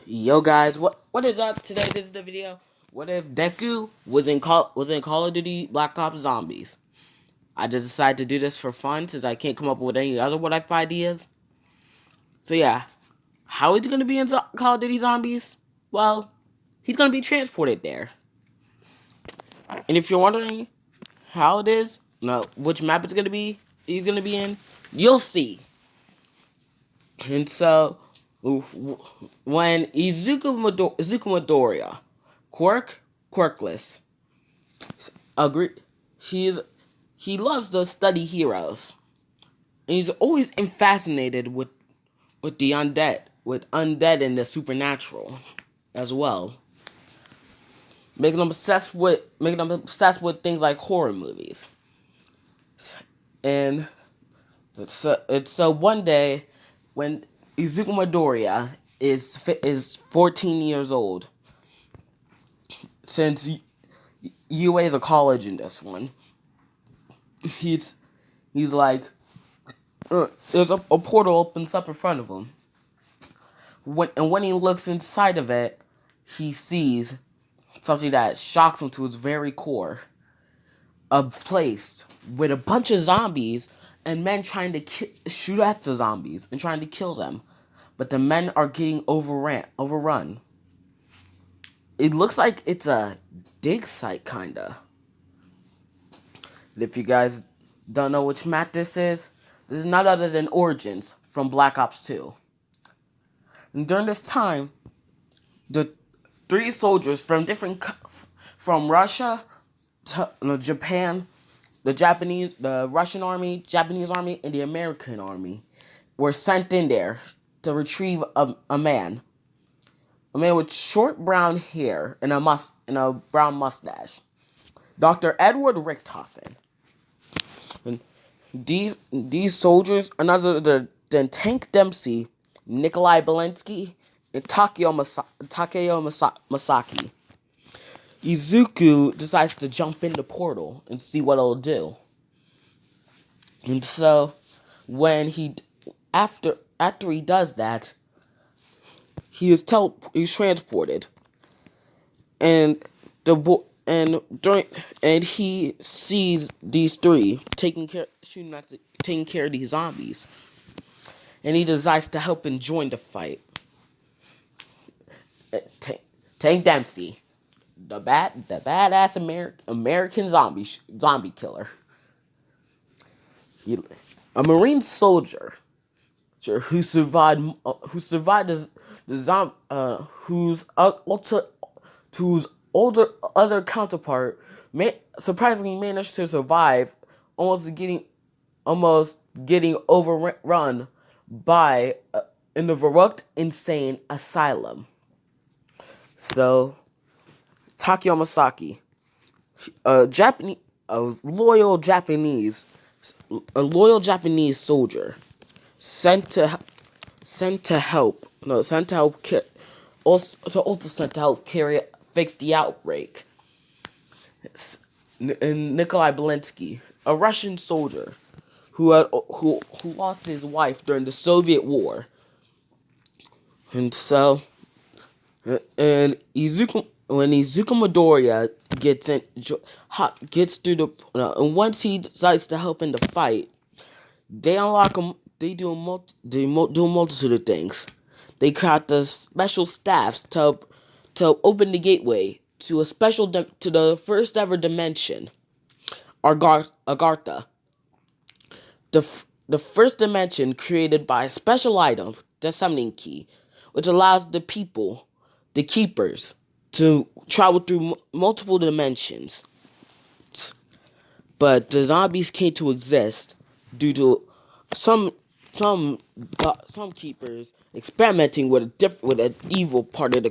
Yo guys, what is up today? This is the video. What if Deku was in Call of Duty Black Ops Zombies? I just decided to do this for fun since I can't come up with any other what if ideas. So yeah, how is he gonna be in Call of Duty Zombies? Well, he's gonna be transported there. And if you're wondering how it is, no, which map it's gonna be, he's gonna be in, you'll see. And so, when Izuku Midoriya, quirkless, agree, he loves to study heroes, and he's always fascinated with the undead and the supernatural, as well, making them obsessed with things like horror movies. And it's one day when Izuku Midoriya is 14 years old. Since UA is a college in this one, he's like, there's a portal opens up in front of him. When he looks inside of it, he sees something that shocks him to his very core. A place with a bunch of zombies and men trying to shoot at the zombies and trying to kill them. But the men are getting overrun. It looks like it's a dig site, kinda. If you guys don't know which map this is none other than Origins from Black Ops 2. And during this time, the three soldiers from Russia to Japan, the Russian army, Japanese army, and the American army were sent in there to retrieve a man with short brown hair and a brown mustache, Dr. Edward Richtofen. And these soldiers are none other than Tank Dempsey, Nikolai Belensky, and Takeo Masaki. Izuku decides to jump in the portal and see what it'll do. And so, when after he does that, he's transported, and he sees these three taking care of these zombies, and he decides to help and join the fight. Tank Dempsey, the badass American zombie killer. A Marine soldier who survived whose older other counterpart surprisingly managed to survive, almost getting overrun by in the Verrucht insane asylum. So, Takeo Masaki, a loyal Japanese soldier, sent to help fix the outbreak. And Nikolai Belensky, a Russian soldier who lost his wife during the Soviet War. And so, when Izuku Midoriya gets through and once he decides to help in the fight, they unlock him. They do a multitude of things. They craft the special staffs to open the gateway to to the first ever dimension, Agartha. The first dimension created by a special item, the summoning key, which allows the keepers, to travel through multiple dimensions. But the zombies came to exist due to some keepers experimenting with an evil part of a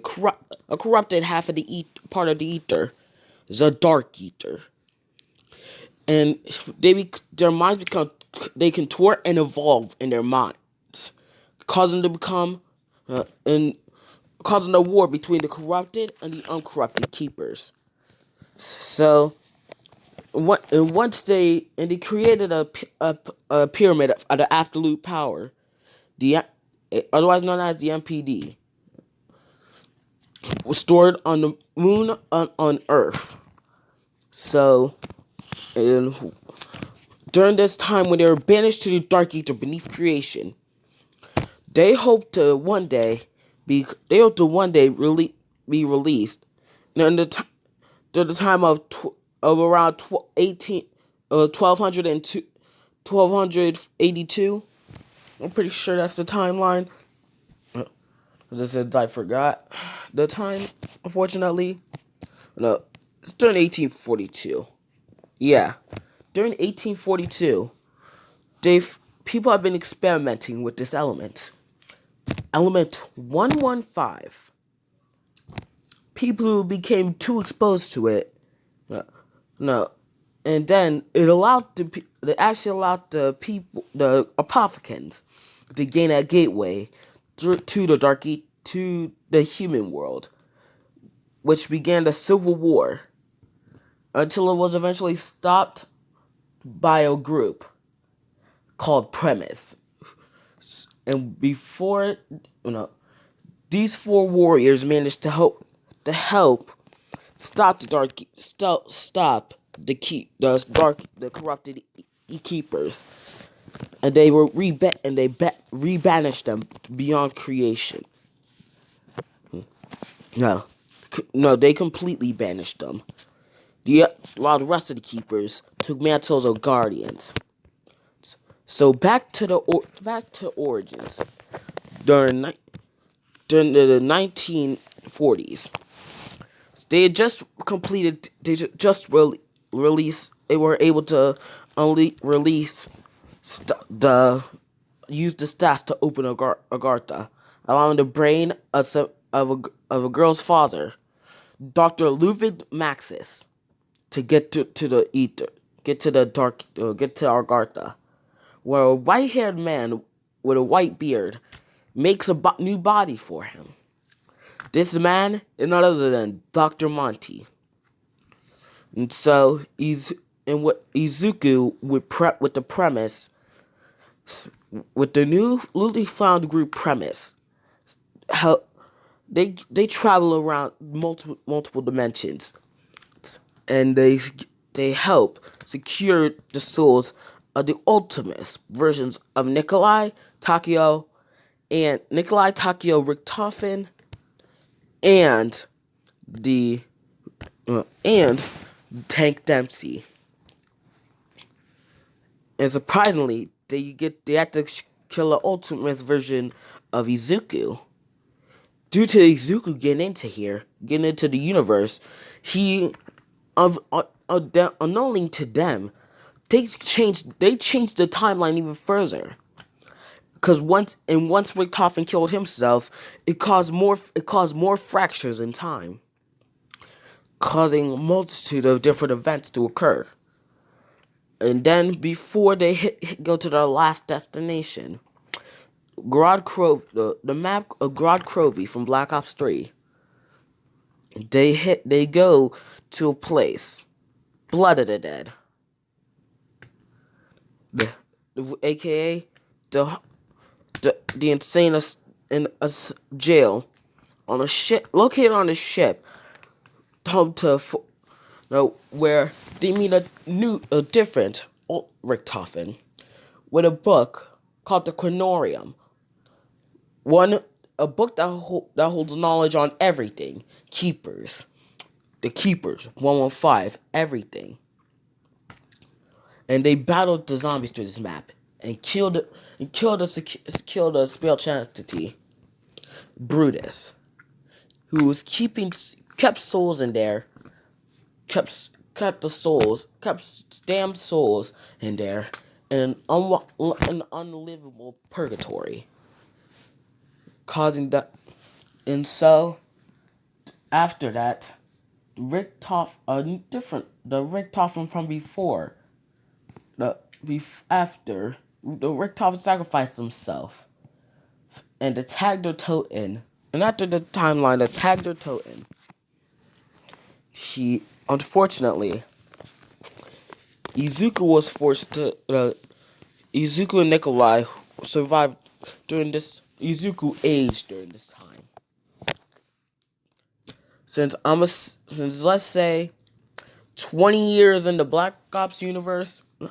corrupted half of part of the ether, the Dark Ether, and their minds they contort and evolve in their minds, causing them to become and causing a war between the corrupted and the uncorrupted keepers. So, they created a pyramid of the absolute power, otherwise known as the MPD. was stored on the moon on Earth. So, and during this time when they were banished to the Dark Ether beneath creation, they hoped to one day be released. During the time of around 1282. I'm pretty sure that's the timeline. As I said, I forgot the time, unfortunately. No, it's during 1842. Yeah, during 1842, people have been experimenting with this element. Element 115. People who became too exposed to it, no, and then it actually allowed the apothecans, to gain a gateway to to the human world, which began the Civil War until it was eventually stopped by a group called Premise. And before, these four warriors managed to help stop the corrupted keepers, and they rebanished them beyond creation. No, no, they completely banished them. While the rest of the keepers took mantles of guardians. So back to origins. During the 1940s, they had just completed. They just released. They were able to only release use the stats to open Agartha, allowing the brain of a girl's father, Dr. Ludwig Maxis, to get to the ether, get to Agartha, where a white-haired man with a white beard makes a new body for him. This man is none other than Dr. Monty. And so Izuku with the premise, with the newly found group premise, how they travel around multiple dimensions, and they help secure the souls of the ultimate versions of Nikolai Takio, Richtofen, and the and Tank Dempsey. And surprisingly, they have to kill the ultimate version of Izuku. Due to Izuku getting into the universe, he unknowing to them, they changed the timeline even further. Because once Richtofen killed himself, it caused more fractures in time, causing a multitude of different events to occur. And then before they go to their last destination, the map of Grod Crovey from Black Ops 3, they go to a place, Blood of the Dead, aka the insane in a jail on a ship, located on a ship, home to where they meet a different Richtofen with a book called the Quinorium. A book that holds knowledge on everything. The Keepers, 115, everything. And they battled the zombies through this map and killed a spell entity, Brutus, who was kept souls in there, kept damn souls in there, in an unlivable purgatory, causing that. And so after that, the Richtofen from before, after the Richtofen sacrificed himself and attacked the Toten. And after the timeline attacked the Toten, he unfortunately Izuku and Nikolai survived during this. Izuku aged during this time. since let's say 20 years in the Black Ops universe, it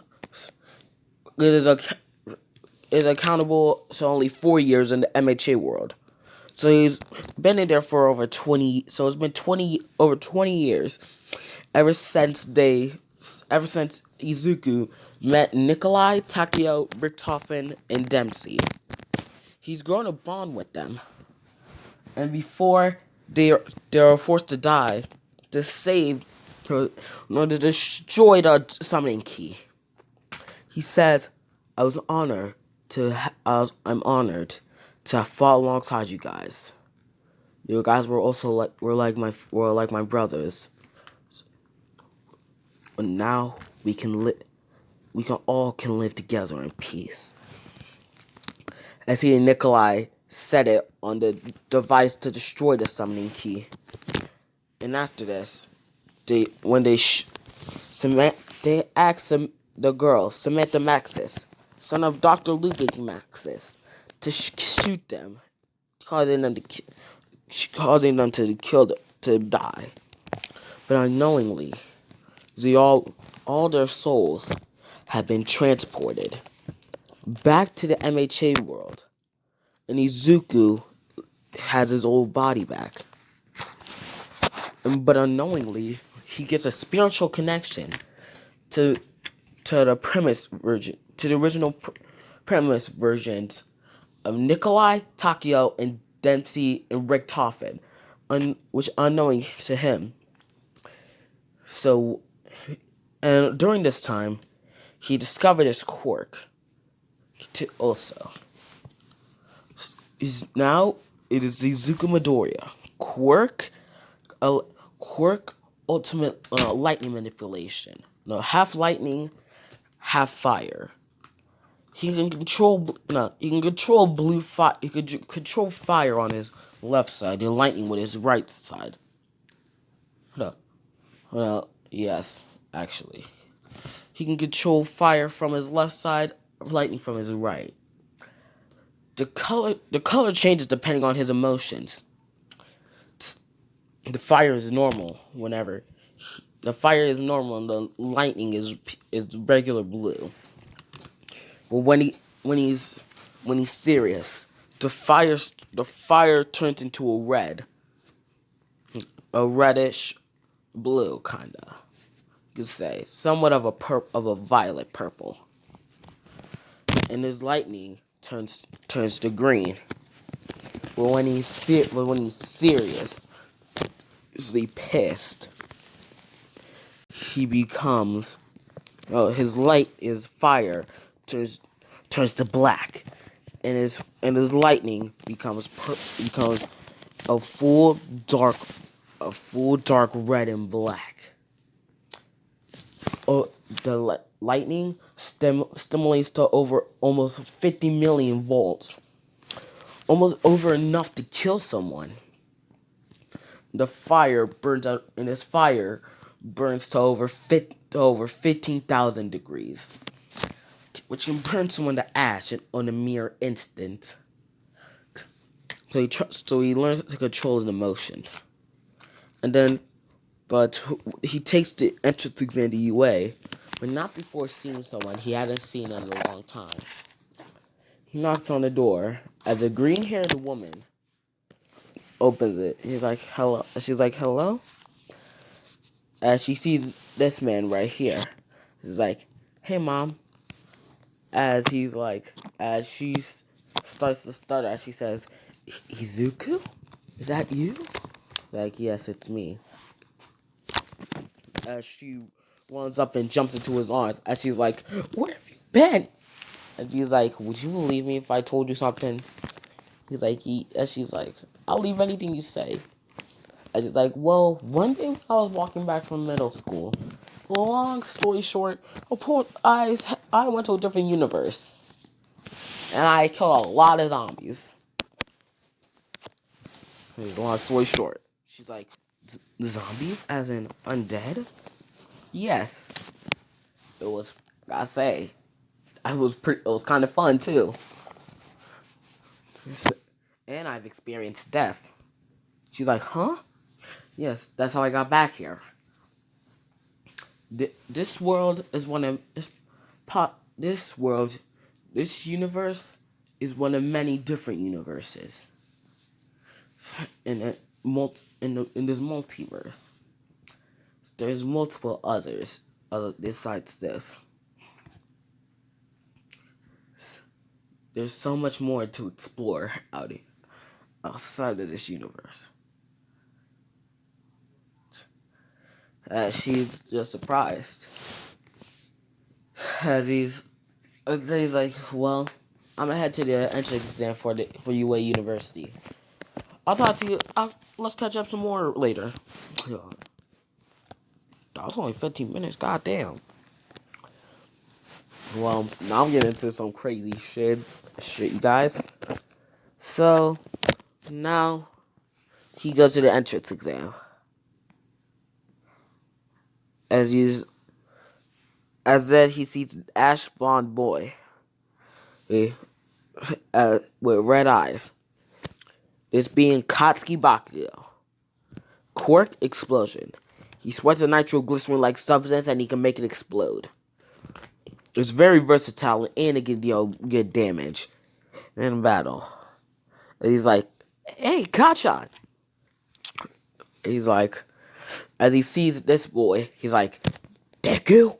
is accountable to only 4 years in the MHA world. So he's been in there for over 20. So it's been over 20 years ever since Izuku met Nikolai, Takeo, Richtofen, and Dempsey. He's grown a bond with them, and before they are forced to die, to save, in order to destroy the summoning key. He says, I'm honored to have fought alongside you guys. You guys were also like my brothers. But now we can live together in peace. As he and Nikolai set it on the device to destroy the summoning key. And after this, they asked the girl, Samantha Maxis, son of Dr. Ludwig Maxis, to shoot them, causing them to die. But unknowingly, all their souls have been transported back to the MHA world, and Izuku has his old body back. But unknowingly, he gets a spiritual connection to the original premise versions of Nikolai, Takeo, and Dempsey and Richtofen, which unknowing to him. So, and during this time, he discovered his quirk. It is Izuku Midoriya. Quirk ultimate lightning manipulation. No, half lightning, half fire. He can control blue fire. He could control fire on his left side and lightning with his right side. Well, yes, actually. He can control fire from his left side, lightning from his right. The color changes depending on his emotions. The fire is normal whenever. The fire is normal and the lightning is regular blue. But when he's serious, the fire turns into a reddish blue kinda. You could say somewhat of a violet purple. And his lightning turns to green. But when he's serious, pissed, he becomes his light is fire turns to black, and his lightning becomes a full dark red and black. The lightning stimulates to over almost 50 million volts, almost over enough to kill someone. The fire burns out, and his fire burns to over 15,000 degrees, which can burn someone to ash on a mere instant. So he learns to control his emotions, but he takes the entrance exam to UA, but not before seeing someone he hadn't seen in a long time. He knocks on the door as a green-haired woman opens it. He's like, "Hello." She's like, "Hello." As she sees this man right here, she's like, "Hey, mom." As she starts to stutter, as she says, "Izuku, is that you?" Like, "Yes, it's me." As she runs up and jumps into his arms, as she's like, "Where have you been?" And he's like, "Would you believe me if I told you something?" He's like, as she's like, "I'll leave anything you say." And she's like, "Well, one day when I was walking back from middle school, long story short, I went to a different universe, and I killed a lot of zombies." Long story short, she's like, "Zombies as in undead?" Yes. It was, I say, it was kind of fun too. And I've experienced death. She's like, "Huh?" Yes, that's how I got back here. This world is one of this world, this universe is one of many different universes in in this multiverse. There's multiple others besides this. There's so much more to explore outside of this universe. She's just surprised. He's like, well, I'm gonna head to the entrance exam for UA University. I'll talk to you. Let's catch up some more later. That was only 15 minutes. God damn. Well, now I'm getting into some crazy shit, you guys. So now he goes to the entrance exam. As then he sees an ash blonde boy, eh, with red eyes. This being Katsuki Bakugo. Quirk explosion. He sweats a nitroglycerin-like substance and he can make it explode. It's very versatile and it can get damage in battle. And he's like, "Hey, Kachan!" He's like, as he sees this boy, he's like, "Deku!"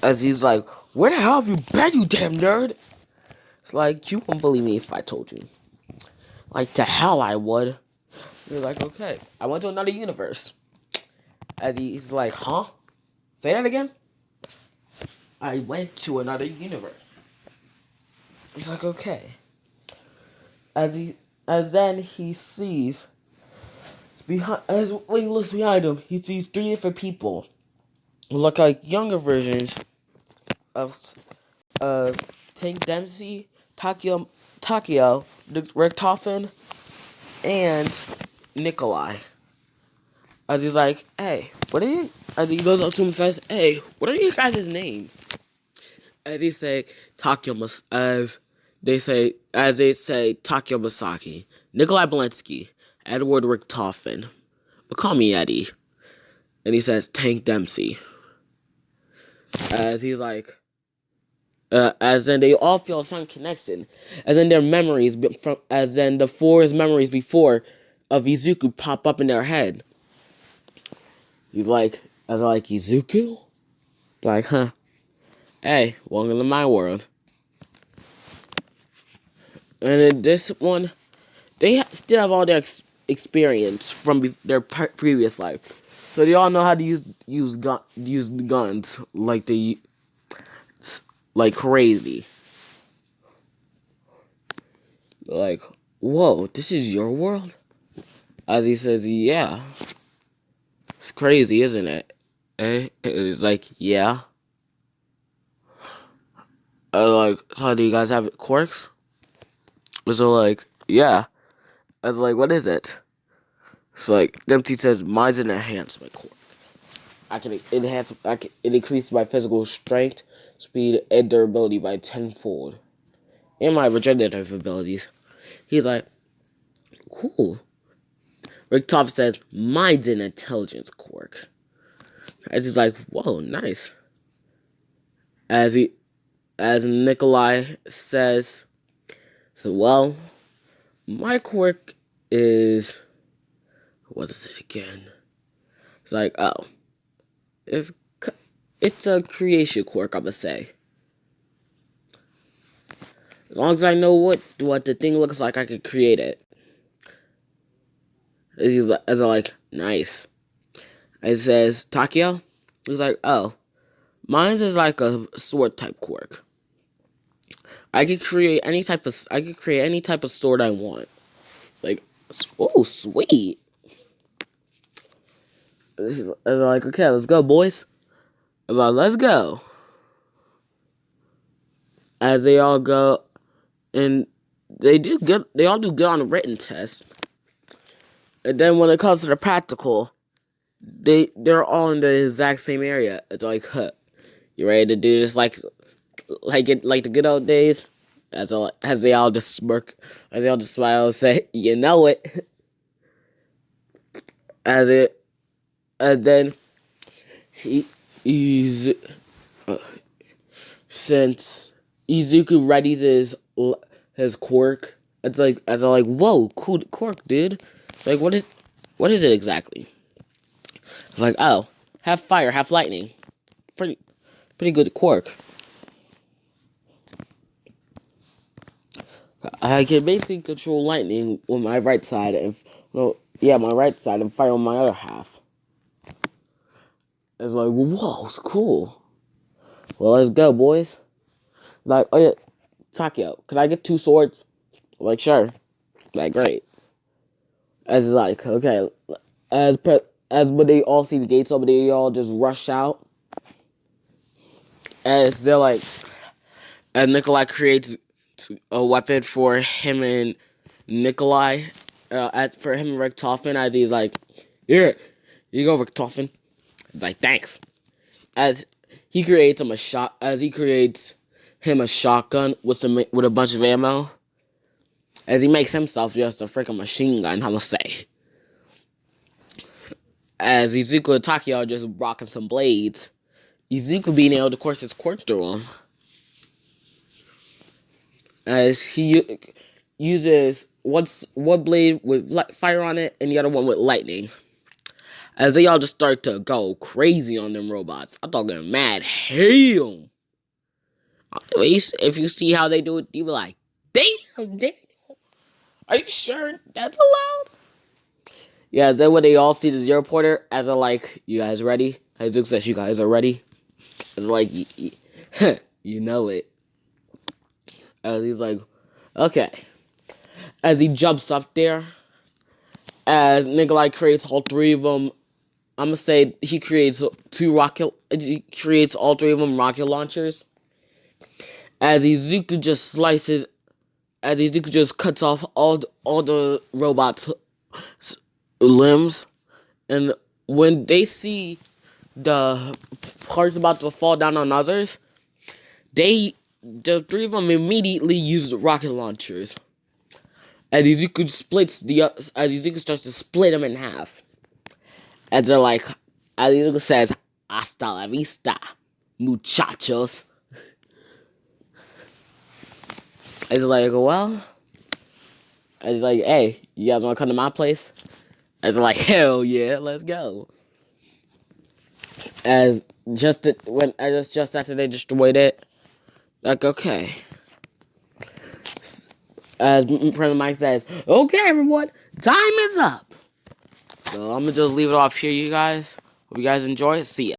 As he's like, "Where the hell have you been, you damn nerd?" It's like, you wouldn't believe me if I told you. Like, to hell I would. You're like, okay, I went to another universe. And he's like, huh? Say that again? I went to another universe. He's like, okay. As then he sees, when he looks behind him, he sees three different people who look like younger versions of Tank Dempsey, Takio, Richtofen, and Nikolai. As he's like, hey, what are you? As he goes up to him and says, hey, what are you guys' names? As they say, as they say, Takio Masaki, Nikolai Belensky, Edward Richtofen, but call me Eddie. And he says, Tank Dempsey. As he's like, as then they all feel some connection, and then their memories as then the four memories before of Izuku pop up in their head. He's like, as I like Izuku, like, huh? Hey, welcome to my world. And in this one, they still have all their experience from their previous life, so they all know how to use guns like crazy. Like, whoa, this is your world? As he says, yeah. It's crazy, isn't it? It's like, yeah. Like, how do you guys have quirks? So like, yeah. I was like, what is it? So like, Dempsey says, mine's an enhancement quirk. It increases my physical strength, speed, and durability by 10-fold. And my regenerative abilities. He's like, cool. Rick Top says, mine's an intelligence quirk. I just like, whoa, nice. As Nikolai says, so well, my quirk is, what is it again? It's like, oh, it's a creation quirk, I'm gonna say. As long as I know what the thing looks like, I can create it. As I like, nice. It says, Takio? He's like, oh, mine's is like a sword type quirk. I could create any type of sword I want. It's like, oh, sweet. As I'm like, okay, let's go, boys. As I'm like, let's go. As they all go, and they all do good on the written test. And then when it comes to the practical, they're all in the exact same area. It's like, huh, you ready to do this like the good old days? As they all just smirk, as they all just smile and say, you know it. as it, and then he's since Izuku readies his quirk. It's like as I'm like, whoa, cool quirk, dude. Like, what is it exactly? It's like, oh, half fire, half lightning. Pretty good quirk. I can basically control lightning with my right side, and my right side, and fire on my other half. It's like, whoa, it's cool. Well, let's go, boys. Like, oh yeah, Takio, can I get 2 swords? Like, sure. Like, great. As it's like, okay, as when they all see the gates open, they all just rush out. As they're like, as Nikolai creates a weapon for him and Nikolai, for him and Richtofen, as he's like, here, you go, Richtofen. He's like, thanks. As he creates him a shotgun with a bunch of ammo. As he makes himself just a freaking machine gun, I'ma say. As Izuku and Takio are just rocking some blades. Izuku being able to course his quirk through him. As he uses one blade with fire on it and the other one with lightning. As they all just start to go crazy on them robots. I'm talking mad hell. If you see how they do it, you be like, damn. Are you sure that's allowed? Yeah, then when they all see the Zero Porter, as they're like, you guys ready? Izuku says, you guys are ready? It's like, you know it. As he's like, okay. As he jumps up there, as Nikolai creates all 3 of them, I'm gonna say he creates all 3 of them rocket launchers. As Izuku just cuts off all the robots' limbs, and when they see the parts about to fall down on others, the 3 of them immediately use the rocket launchers. As Izuku starts to split them in half. As Izuku says, hasta la vista, muchachos. It's like, well, it's like, hey, you guys want to come to my place? It's like, hell yeah, let's go. As just after they destroyed it, like, okay. As President Mike says, okay, everyone, time is up. So I'm gonna just leave it off here, you guys. Hope you guys enjoy it. See ya.